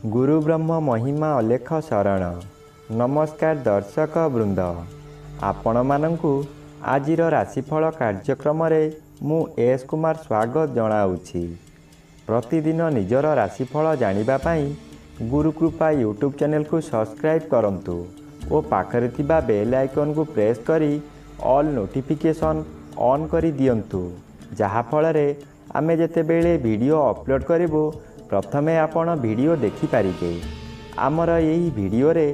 गुरु ब्रह्म महिमा अलेख शरण। नमस्कार दर्शक वृंद, आपण मानंकु आजिर राशिफल कार्यक्रम मु एस कुमार स्वागत जनाऊँगी। प्रतिदिन निजर राशिफल जानिबा पाई गुरुकृपा यूट्यूब चैनल को सब्सक्राइब करंतु और पाखरे थिबा बेल आइकन को प्रेस करी ऑल नोटिफिकेशन ऑन करी दियंतु, जहा फଳରେ आमे जेतेबेले वीडियो अपलोड करिवो प्रथमे आपण वीडियो देखि पारिबे। आमर यही वीडियो रे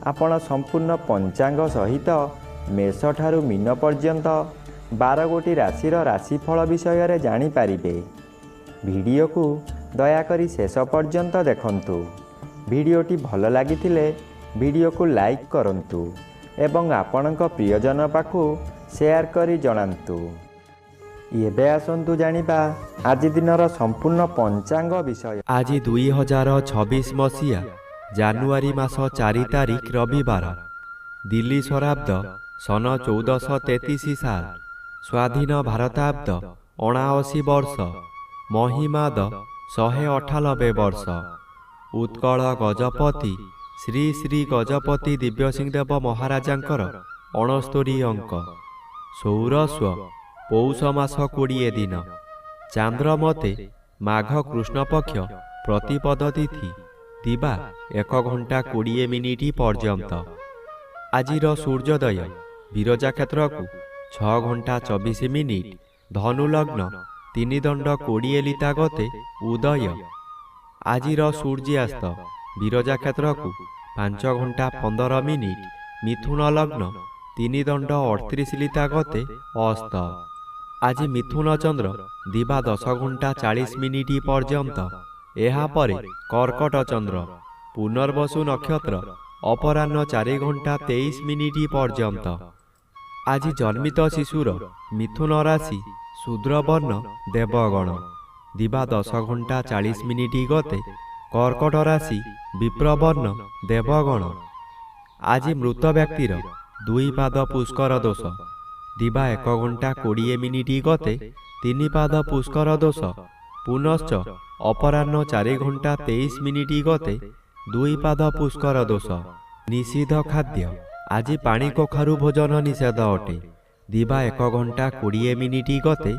आपण संपूर्ण पंचांग सहित मेष ठारू मीन पर्यंत 12 गोटी राशिर राशिफल विषय रे जानि पारिबे। वीडियो को दयाकरी शेष पर्यंत देखंतु। वीडियोटी भल लागिथिले वीडियो को लाइक करंतु एवं आपणक प्रियजन पाखु शेयर करी जणांतु। एबे आसंतु जानिबा आज दिनर संपूर्ण पंचांग विषय। आज 2026 मसीहा जानुआरी मास 4 तारिख रविवार, दिल्ली शराब्द सन 1433 साल, स्वाधीन भारताब्द 79 वर्ष, महिमाद 198 वर्ष। उत्कल गजपति श्री श्री गजपति दिव्यसिंहदेव महाराजांकर 69 अंक। सौरस्व पौष मास 20 दिन, चांद्रमते माघ कृष्ण पक्ष प्रतिपद तिथि दिबा 1 घंटा 20 मिनिट पर्यंत। आजिर सूर्योदय विरजा क्षेत्र को 6 घंटा 24 मिनिट, धनु लग्न 3 दंड 20 लिता गते उदय। आजिर सूर्यास्त विरजा क्षेत्र को 5 घंटा 15 मिनिट, मिथुन लग्न 3 दंड 38 लिता गते अस्त। आज मिथुन चंद्र दिबा 10 घंटा 40 मिनिट पर्यंत। एहा परे कर्कट चंद्र पुनर्वसु नक्षत्र अपराह्न 4 घंटा 23 मिनिट पर्यंत। आज जन्मित शिशुर मिथुन राशि शूद्रवर्ण देवगण दिबा 10 घंटा 40 मिनिट गते कर्कट राशि विप्रवर्ण देवगण। आज मृत व्यक्तिर 2 पाद पुष्कर दोष दिबा 1 घंटा 20 मिनिट गते 3 पाद पुष्कर दोष। पुनश्च अपराह्न 4 घंटा 23 मिनिट गते 2 पाद पुष्कर दोष। निषिद्ध खाद्य आज पानी कखारु भोजन निषेध अटे दिबा 1 घंटा 20 मिनिट गते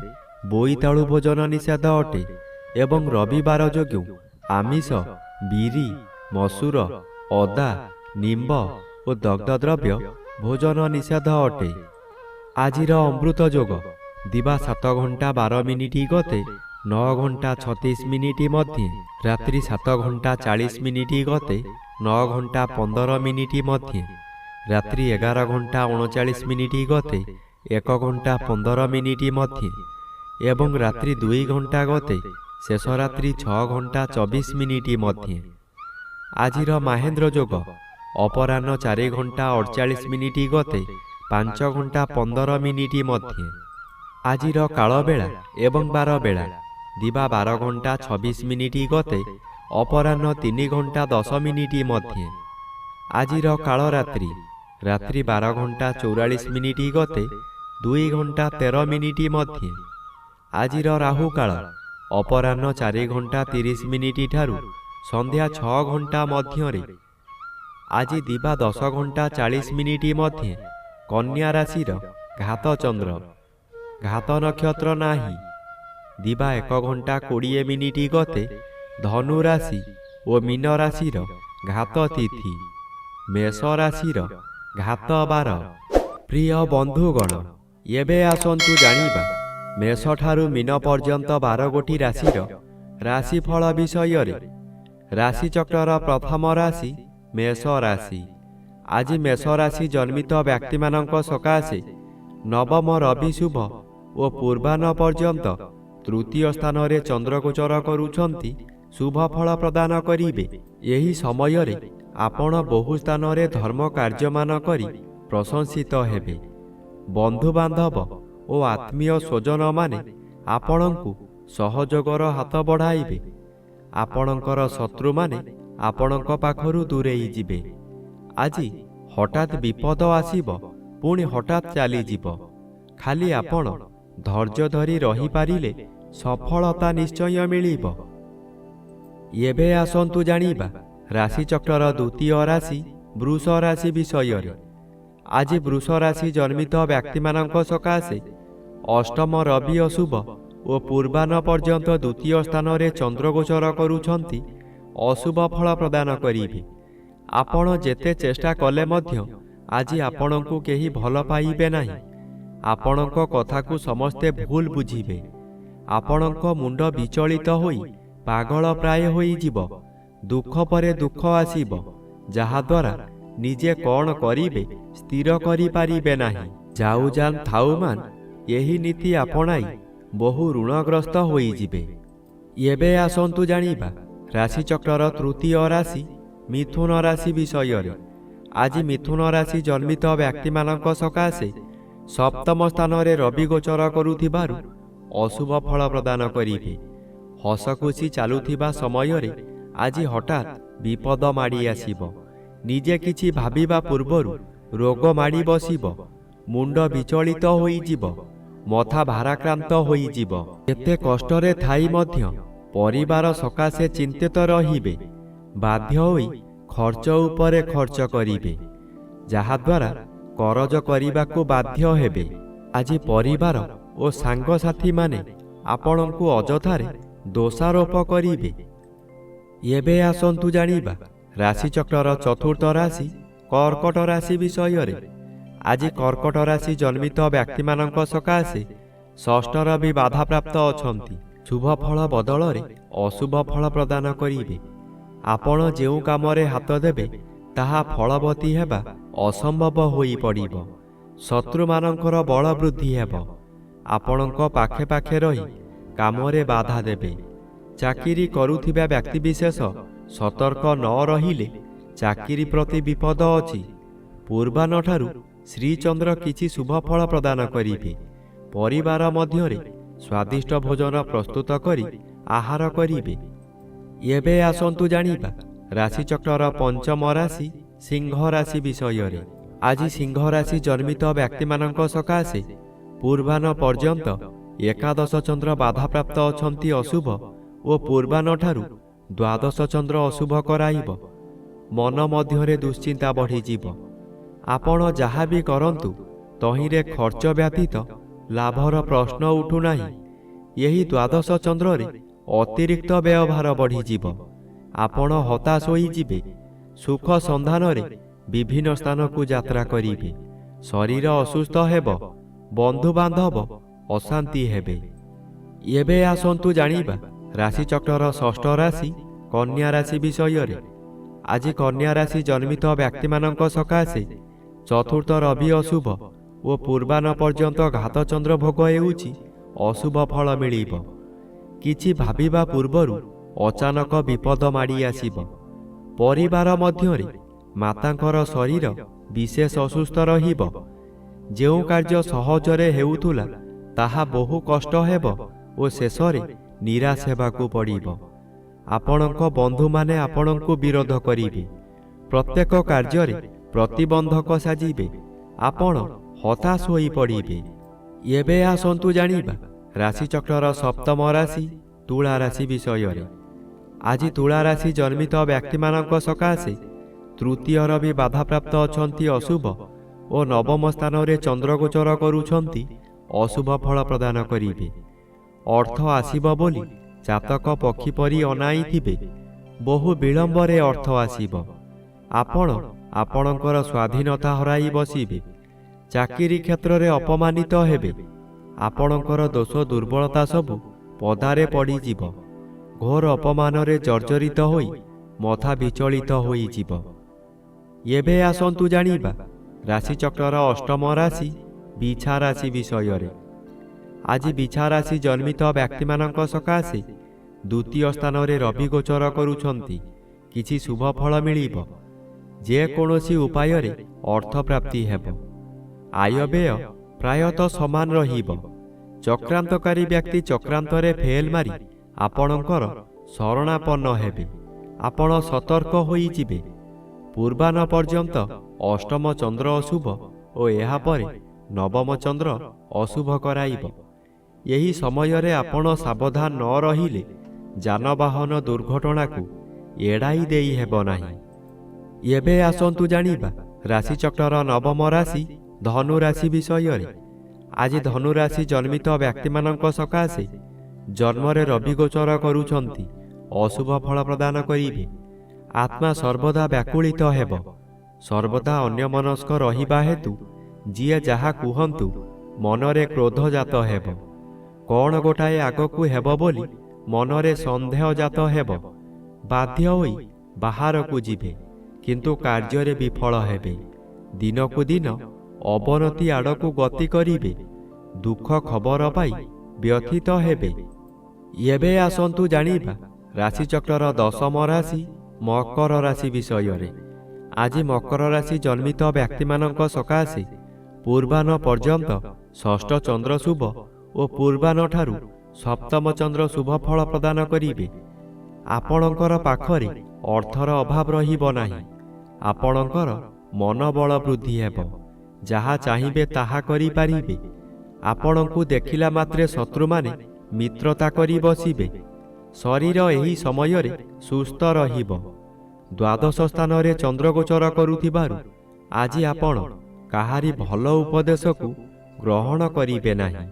बोईतालु भोजन निषेध अटे एवं रविवार जोगु आमिष, बिरी, मसूर, अदा, निम्ब और दग्ध द्रव्य भोजन निषेध अटे। आजिर अमृत जोग दिबा 7 घंटा 12 मिनिट गते 9 घंटा 36 मिनिट मध्य, रात्रि 7 घंटा 40 मिनिट गते 9 घंटा 15 मिनिट मध्य, रात्रि 11 घंटा 39 मिनिट गते 1 घंटा 15 मिनिट मध्य एवं रात्रि 2 घंटा गते शेष रात्रि 6 घंटा 24 मिनिट मध्य। आजिर महेंद्र जोग अपराह्न 4 घंटा 48 मिनिट गते 5 घंटा 15 मिनिट मध्य। आजिर काल बेला एवं 12 बेला दिबा 12 घंटा 26 मिनिट गते अपराह्न 3 घंटा 10 मिनिट मध्य। आजिर काल रात्रि रात्रि 12 घंटा 44 मिनिट गते 2 घंटा 13 मिनिट मध्य। आजिर राहु काल अपराह्न 4 घंटा 30 मिनिट ठारू संध्या 6 घंटा मध्य। आज दिबा 10 घंटा 40 मिनिट मध्य कन्या राशिर घात चंद्र, घात नक्षत्र नाही दिबा 1 घंटा 20 मिनिट गते धनु राशि और मीन राशिर घात तिथि, मेष राशिर घात 12। प्रिय बंधुगण, एबे आसंतु जानिबा मेष ठारू मीन पर्यंत 12 गोटी राशिर राशिफल विषय रे। राशिचक्र प्रथम राशि मेष राशि। आज मेष राशि जन्मित व्यक्ति मानक सकाशे नवम रवि शुभ और पूर्वाह्न पर्यंत तृतीय स्थान रे चंद्र गोचर करुछंती शुभ फल प्रदान करिवे। यही समय रे आपण बहु स्थान रे धर्म कार्य मान करी प्रशंसित हेबे। बंधु बांधव और आत्मीय स्वजन माने आपणंकु सहयोगर हाथ बढ़ाइबे। आपणकर शत्रु माने आपणक पाखरु दूरेई जिबे। आजी हठात विपद आसीब, पुणी हठात चली जीव। खाली आपण धैर्य धरी रही पारिले सफलता निश्चय मिलिब। एबे आसंतु जानिबा ରାଶିଚକ୍ରର ଦ୍ୱିତୀୟ ରାଶି ବୃଷ ରାଶି ବିଷୟରେ। ଆଜି ବୃଷ ରାଶି ଜନ୍ମିତ ବ୍ୟକ୍ତିମାନଙ୍କ ସକାଶେ ଅଷ୍ଟମ ରବି ଅଶୁଭ ଓ ପୂର୍ବାହ୍ନ ପର୍ଯ୍ୟନ୍ତ ଦ୍ୱିତୀୟ ସ୍ଥାନରେ ଚନ୍ଦ୍ରଗୋଚର କରୁଛନ୍ତି ଅଶୁଭ ଫଳ ପ୍ରଦାନ କରିବେ। ଆପଣ ଯେତେ ଚେଷ୍ଟା କଲେ ମଧ୍ୟ ଆଜି ଆପଣଙ୍କୁ କେହି ଭଲ ପାଇବେ ନାହିଁ। ଆପଣଙ୍କ କଥାକୁ ସମସ୍ତେ ଭୁଲ ବୁଝିବେ। ଆପଣଙ୍କ ମୁଣ୍ଡ ବିଚଳିତ ହୋଇ ପାଗଳ ପ୍ରାୟ ହୋଇଯିବ। ଦୁଃଖ ପରେ ଦୁଃଖ ଆସିବ, ଯାହାଦ୍ୱାରା ନିଜେ କ'ଣ କରିବେ ସ୍ଥିର କରିପାରିବେ ନାହିଁ। ଯାଉଯାନ୍ ଥାଉମାନ୍ ଏହି ନୀତି ଆପଣାଇ ବହୁ ଋଣଗ୍ରସ୍ତ ହୋଇଯିବେ। ଏବେ ଆସନ୍ତୁ ଜାଣିବା ରାଶିଚକ୍ରର ତୃତୀୟ ରାଶି ମିଥୁନ ରାଶି ବିଷୟରେ। ଆଜି ମିଥୁନ ରାଶି ଜନ୍ମିତ ବ୍ୟକ୍ତିମାନଙ୍କ ସକାଶେ ସପ୍ତମ ସ୍ଥାନରେ ରବି ଗୋଚର କରୁଥିବାରୁ ଅଶୁଭ ଫଳ ପ୍ରଦାନ କରିବେ। ହସଖୁସି ଚାଲୁଥିବା ସମୟରେ ଆଜି ହଠାତ୍ ବିପଦ ମାଡ଼ି ଆସିବ। ନିଜେ କିଛି ଭାବିବା ପୂର୍ବରୁ ରୋଗ ମାଡ଼ି ବସିବ। ମୁଣ୍ଡ ବିଚଳିତ ହୋଇଯିବ, ମଥା ଭାରାକ୍ରାନ୍ତ ହୋଇଯିବ। ଏତେ କଷ୍ଟରେ ଥାଇ ମଧ୍ୟ ପରିବାର ସକାଶେ ଚିନ୍ତିତ ରହିବେ। ବାଧ୍ୟ ହୋଇ ଖର୍ଚ୍ଚ ଉପରେ ଖର୍ଚ୍ଚ କରିବେ, ଯାହାଦ୍ୱାରା କରଜ କରିବାକୁ ବାଧ୍ୟ ହେବେ। ଆଜି ପରିବାର ଓ ସାଙ୍ଗସାଥୀମାନେ ଆପଣଙ୍କୁ ଅଯଥାରେ ଦୋଷାରୋପ କରିବେ। ଏବେ ଆସନ୍ତୁ ଜାଣିବା ରାଶିଚକ୍ରର ଚତୁର୍ଥ ରାଶି କର୍କଟ ରାଶି ବିଷୟରେ। ଆଜି କର୍କଟ ରାଶି ଜନ୍ମିତ ବ୍ୟକ୍ତିମାନଙ୍କ ସକାଶେ ଷଷ୍ଠ ରବି ବାଧାପ୍ରାପ୍ତ ଅଛନ୍ତି। ଶୁଭ ଫଳ ବଦଳରେ ଅଶୁଭ ଫଳ ପ୍ରଦାନ କରିବେ। ଆପଣ ଯେଉଁ କାମରେ ହାତ ଦେବେ ତାହା ଫଳବତୀ ହେବା ଅସମ୍ଭବ ହୋଇପଡ଼ିବ। ଶତ୍ରୁମାନଙ୍କର ବଳ ବୃଦ୍ଧି ହେବ। ଆପଣଙ୍କ ପାଖେ ପାଖେ ରହି କାମରେ ବାଧା ଦେବେ। ଚାକିରି କରୁଥିବା ବ୍ୟକ୍ତିବିଶେଷ ସତର୍କ ନ ରହିଲେ ଚାକିରି ପ୍ରତି ବିପଦ ଅଛି। ପୂର୍ବାହ୍ନଠାରୁ ଶ୍ରୀଚନ୍ଦ୍ର କିଛି ଶୁଭ ଫଳ ପ୍ରଦାନ କରିବେ। ପରିବାର ମଧ୍ୟରେ ସ୍ୱାଦିଷ୍ଟ ଭୋଜନ ପ୍ରସ୍ତୁତ କରି ଆହାର କରିବେ। ଏବେ ଆସନ୍ତୁ ଜାଣିବା ରାଶିଚକ୍ରର ପଞ୍ଚମ ରାଶି ସିଂହ ରାଶି ବିଷୟରେ। ଆଜି ସିଂହ ରାଶି ଜନ୍ମିତ ବ୍ୟକ୍ତିମାନଙ୍କ ସକାଶେ ପୂର୍ବାହ୍ନ ପର୍ଯ୍ୟନ୍ତ ଏକାଦଶ ଚନ୍ଦ୍ର ବାଧାପ୍ରାପ୍ତ ଅଛନ୍ତି ଅଶୁଭ ଓ ପୂର୍ବାହ୍ନଠାରୁ ଦ୍ୱାଦଶ ଚନ୍ଦ୍ର ଅଶୁଭ କରାଇବ। ମନ ମଧ୍ୟରେ ଦୁଶ୍ଚିନ୍ତା ବଢ଼ିଯିବ। ଆପଣ ଯାହା ବି କରନ୍ତୁ ତହିଁରେ ଖର୍ଚ୍ଚ ବ୍ୟତୀତ ଲାଭର ପ୍ରଶ୍ନ ଉଠୁନାହିଁ। ଏହି ଦ୍ୱାଦଶ ଚନ୍ଦ୍ରରେ ଅତିରିକ୍ତ ବ୍ୟୟଭାର ବଢ଼ିଯିବ। ଆପଣ ହତାଶ ହୋଇଯିବେ। ସୁଖ ସନ୍ଧାନରେ ବିଭିନ୍ନ ସ୍ଥାନକୁ ଯାତ୍ରା କରିବେ। ଶରୀର ଅସୁସ୍ଥ ହେବ। ବନ୍ଧୁବାନ୍ଧବ ଅଶାନ୍ତି ହେବେ। ଏବେ ଆସନ୍ତୁ ଜାଣିବା ରାଶିଚକ୍ରର ଷଷ୍ଠ ରାଶି କନ୍ୟା ରାଶି ବିଷୟରେ। ଆଜି କନ୍ୟା ରାଶି ଜନ୍ମିତ ବ୍ୟକ୍ତିମାନଙ୍କ ସକାଶେ ଚତୁର୍ଥ ରବି ଅଶୁଭ ଓ ପୂର୍ବାହ୍ନ ପର୍ଯ୍ୟନ୍ତ ଘାତଚନ୍ଦ୍ର ଭୋଗ ହେଉଛି ଅଶୁଭ ଫଳ ମିଳିବ। କିଛି ଭାବିବା ପୂର୍ବରୁ ଅଚାନକ ବିପଦ ମାଡ଼ି ଆସିବ। ପରିବାର ମଧ୍ୟରେ ମାତାଙ୍କର ଶରୀର ବିଶେଷ ଅସୁସ୍ଥ ରହିବ। ଯେଉଁ କାର୍ଯ୍ୟ ସହଜରେ ହେଉଥିଲା ତାହା ବହୁ କଷ୍ଟ ହେବ ଓ ଶେଷରେ ନିରାଶ ହେବାକୁ ପଡ଼ିବ। ଆପଣଙ୍କ ବନ୍ଧୁମାନେ ଆପଣଙ୍କୁ ବିରୋଧ କରିବେ। ପ୍ରତ୍ୟେକ କାର୍ଯ୍ୟରେ ପ୍ରତିବନ୍ଧକ ସାଜିବେ। ଆପଣ ହତାଶ ହୋଇପଡ଼ିବେ। ଏବେ ଆସନ୍ତୁ ଜାଣିବା ରାଶିଚକ୍ରର ସପ୍ତମ ରାଶି ତୁଳା ରାଶି ବିଷୟରେ। ଆଜି ତୁଳା ରାଶି ଜନ୍ମିତ ବ୍ୟକ୍ତିମାନଙ୍କ ସକାଶେ ତୃତୀୟ ରବି ବାଧାପ୍ରାପ୍ତ ଅଛନ୍ତି ଅଶୁଭ ଓ ନବମ ସ୍ଥାନରେ ଚନ୍ଦ୍ରଗୋଚର କରୁଛନ୍ତି ଅଶୁଭ ଫଳ ପ୍ରଦାନ କରିବେ। ଅର୍ଥ ଆସିବ ବୋଲି ଚାତକ ପକ୍ଷୀ ପରି ଅନାଇଥିବେ। ବହୁ ବିଳମ୍ବରେ ଅର୍ଥ ଆସିବ। ଆପଣ ଆପଣଙ୍କର ସ୍ୱାଧୀନତା ହରାଇ ବସିବେ। ଚାକିରି କ୍ଷେତ୍ରରେ ଅପମାନିତ ହେବେ। ଆପଣଙ୍କର ଦୋଷ ଦୁର୍ବଳତା ସବୁ ପଦାରେ ପଡ଼ିଯିବ। ଘୋର ଅପମାନରେ ଜର୍ଜରିତ ହୋଇ ମଥା ବିଚଳିତ ହୋଇଯିବ। ଏବେ ଆସନ୍ତୁ ଜାଣିବା ରାଶିଚକ୍ରର ଅଷ୍ଟମ ରାଶି ବିଛା ରାଶି ବିଷୟରେ। ଆଜି ବିଛା ରାଶି ଜନ୍ମିତ ବ୍ୟକ୍ତିମାନଙ୍କ ସକାଶେ ଦ୍ୱିତୀୟ ସ୍ଥାନରେ ରବି ଗୋଚର କରୁଛନ୍ତି। କିଛି ଶୁଭ ଫଳ ମିଳିବ। ଯେକୌଣସି ଉପାୟରେ ଅର୍ଥପ୍ରାପ୍ତି ହେବ। ଆୟବ୍ୟୟ ପ୍ରାୟତଃ ସମାନ ରହିବ। ଚକ୍ରାନ୍ତକାରୀ ବ୍ୟକ୍ତି ଚକ୍ରାନ୍ତରେ ଫେଲ୍ ମାରି ଆପଣଙ୍କର ଶରଣାପନ୍ନ ହେବେ। ଆପଣ ସତର୍କ ହୋଇଯିବେ। ପୂର୍ବାହ୍ନ ପର୍ଯ୍ୟନ୍ତ ଅଷ୍ଟମ ଚନ୍ଦ୍ର ଅଶୁଭ ଓ ଏହାପରେ ନବମ ଚନ୍ଦ୍ର ଅଶୁଭ କରାଇବ। ଏହି ସମୟରେ ଆପଣ ସାବଧାନ ନ ରହିଲେ ଯାନବାହନ ଦୁର୍ଘଟଣାକୁ ଏଡ଼ାଇ ଦେଇ ହେବ ନାହିଁ। ଏବେ ଆସନ୍ତୁ ଜାଣିବା ରାଶିଚକ୍ରର ନବମ ରାଶି ଧନୁ ରାଶି ବିଷୟରେ। ଆଜି ଧନୁ ରାଶି ଜନ୍ମିତ ବ୍ୟକ୍ତିମାନଙ୍କ ସକାଶେ ଜନ୍ମରେ ରବି ଗୋଚର କରୁଛନ୍ତି ଅଶୁଭ ଫଳ ପ୍ରଦାନ କରିବେ। ଆତ୍ମା ସର୍ବଦା ବ୍ୟାକୁଳିତ ହେବ। ସର୍ବଦା ଅନ୍ୟମନସ୍କ ରହିବା ହେତୁ ଯିଏ ଯାହା କୁହନ୍ତୁ ମନରେ କ୍ରୋଧ ଜାତ ହେବ। କ'ଣ ଗୋଟାଏ ଆଗକୁ ହେବ ବୋଲି ମନରେ ସନ୍ଦେହ ଜାତ ହେବ। ବାଧ୍ୟ ହୋଇ ବାହାରକୁ ଯିବେ, କିନ୍ତୁ କାର୍ଯ୍ୟରେ ବିଫଳ ହେବେ। ଦିନକୁ ଦିନ ଅବନତି ଆଡ଼କୁ ଗତି କରିବେ। ଦୁଃଖ ଖବର ପାଇ ବ୍ୟଥିତ ହେବେ। ଏବେ ଆସନ୍ତୁ ଜାଣିବା ରାଶିଚକ୍ରର ଦଶମ ରାଶି ମକର ରାଶି ବିଷୟରେ। ଆଜି ମକର ରାଶି ଜନ୍ମିତ ବ୍ୟକ୍ତିମାନଙ୍କ ସକାଶେ ପୂର୍ବାହ୍ନ ପର୍ଯ୍ୟନ୍ତ ଷଷ୍ଠ ଚନ୍ଦ୍ର ଶୁଭ ଓ ପୂର୍ବାହ୍ନଠାରୁ ସପ୍ତମ ଚନ୍ଦ୍ର ଶୁଭ ଫଳ ପ୍ରଦାନ କରିବେ। ଆପଣଙ୍କର ପାଖରେ ଅର୍ଥର ଅଭାବ ରହିବ ନାହିଁ। ଆପଣଙ୍କର ମନୋବଳ ବୃଦ୍ଧି ହେବ। ଯାହା ଚାହିଁବେ ତାହା କରିପାରିବେ। ଆପଣଙ୍କୁ ଦେଖିଲା ମାତ୍ରେ ଶତ୍ରୁମାନେ ମିତ୍ରତା କରି ବସିବେ। ଶରୀର ଏହି ସମୟରେ ସୁସ୍ଥ ରହିବ। ଦ୍ୱାଦଶ ସ୍ଥାନରେ ଚନ୍ଦ୍ରଗୋଚର କରୁଥିବାରୁ ଆଜି ଆପଣ କାହାରି ଭଲ ଉପଦେଶକୁ ଗ୍ରହଣ କରିବେ ନାହିଁ।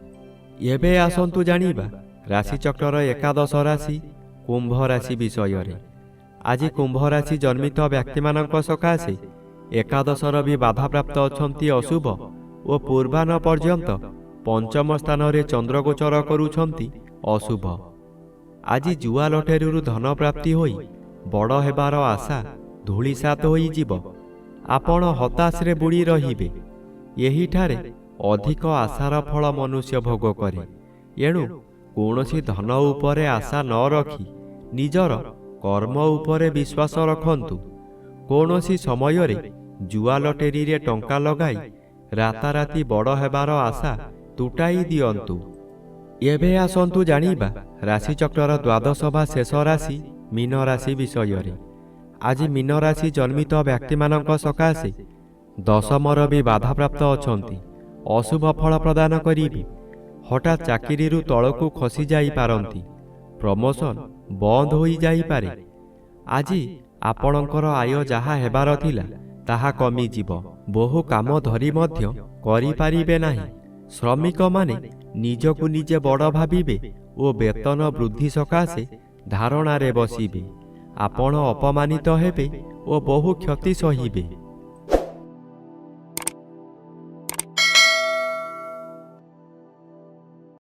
ଏବେ ଆସନ୍ତୁ ଜାଣିବା ରାଶିଚକ୍ରର ଏକାଦଶ ରାଶି କୁମ୍ଭ ରାଶି ବିଷୟରେ। ଆଜି କୁମ୍ଭ ରାଶି ଜନ୍ମିତ ବ୍ୟକ୍ତିମାନଙ୍କ ସକାଶେ ଏକାଦଶର ବି ବାଧାପ୍ରାପ୍ତ ଅଛନ୍ତି ଅଶୁଭ ଓ ପୂର୍ବାହ୍ନ ପର୍ଯ୍ୟନ୍ତ ପଞ୍ଚମ ସ୍ଥାନରେ ଚନ୍ଦ୍ରଗୋଚର କରୁଛନ୍ତି ଅଶୁଭ। ଆଜି ଜୁଆ ଲଟେରୀରୁ ଧନ ପ୍ରାପ୍ତି ହୋଇ ବଡ଼ ହେବାର ଆଶା ଧୂଳିସାତ ହୋଇଯିବ। ଆପଣ ହତାଶରେ ବୁଡ଼ି ରହିବେ। ଏହିଠାରେ ଅଧିକ ଆଶାର ଫଳ ମନୁଷ୍ୟ ଭୋଗ କରେ। ଏଣୁ କୌଣସି ଧନ ଉପରେ ଆଶା ନ ରଖି ନିଜର କର୍ମ ଉପରେ ବିଶ୍ୱାସ ରଖନ୍ତୁ। କୌଣସି ସମୟରେ ଜୁଆ ଲଟେରୀରେ ଟଙ୍କା ଲଗାଇ ରାତାରାତି ବଡ଼ ହେବାର ଆଶା ତୁଟାଇ ଦିଅନ୍ତୁ। ଏବେ ଆସନ୍ତୁ ଜାଣିବା ରାଶିଚକ୍ରର ଦ୍ୱାଦଶ ବା ଶେଷ ରାଶି ମୀନ ରାଶି ବିଷୟରେ। ଆଜି ମୀନ ରାଶି ଜନ୍ମିତ ବ୍ୟକ୍ତିମାନଙ୍କ ସକାଶେ ଦଶମର ବି ବାଧାପ୍ରାପ୍ତ ଅଛନ୍ତି ଅଶୁଭ ଫଳ ପ୍ରଦାନ କରିବେ। ହଠାତ୍ ଚାକିରିରୁ ତଳକୁ ଖସି ଯାଇପାରନ୍ତି। ପ୍ରମୋସନ ବନ୍ଦ ହୋଇଯାଇପାରେ। ଆଜି ଆପଣଙ୍କର ଆୟ ଯାହା ହେବାର ଥିଲା ତାହା କମିଯିବ। ବହୁ କାମ ଧରି ମଧ୍ୟ କରିପାରିବେ ନାହିଁ। ଶ୍ରମିକମାନେ ନିଜକୁ ନିଜେ ବଡ଼ ଭାବିବେ ଓ ବେତନ ବୃଦ୍ଧି ସକାଶେ ଧାରଣାରେ ବସିବେ। ଆପଣ ଅପମାନିତ ହେବେ ଓ ବହୁ କ୍ଷତି ସହିବେ।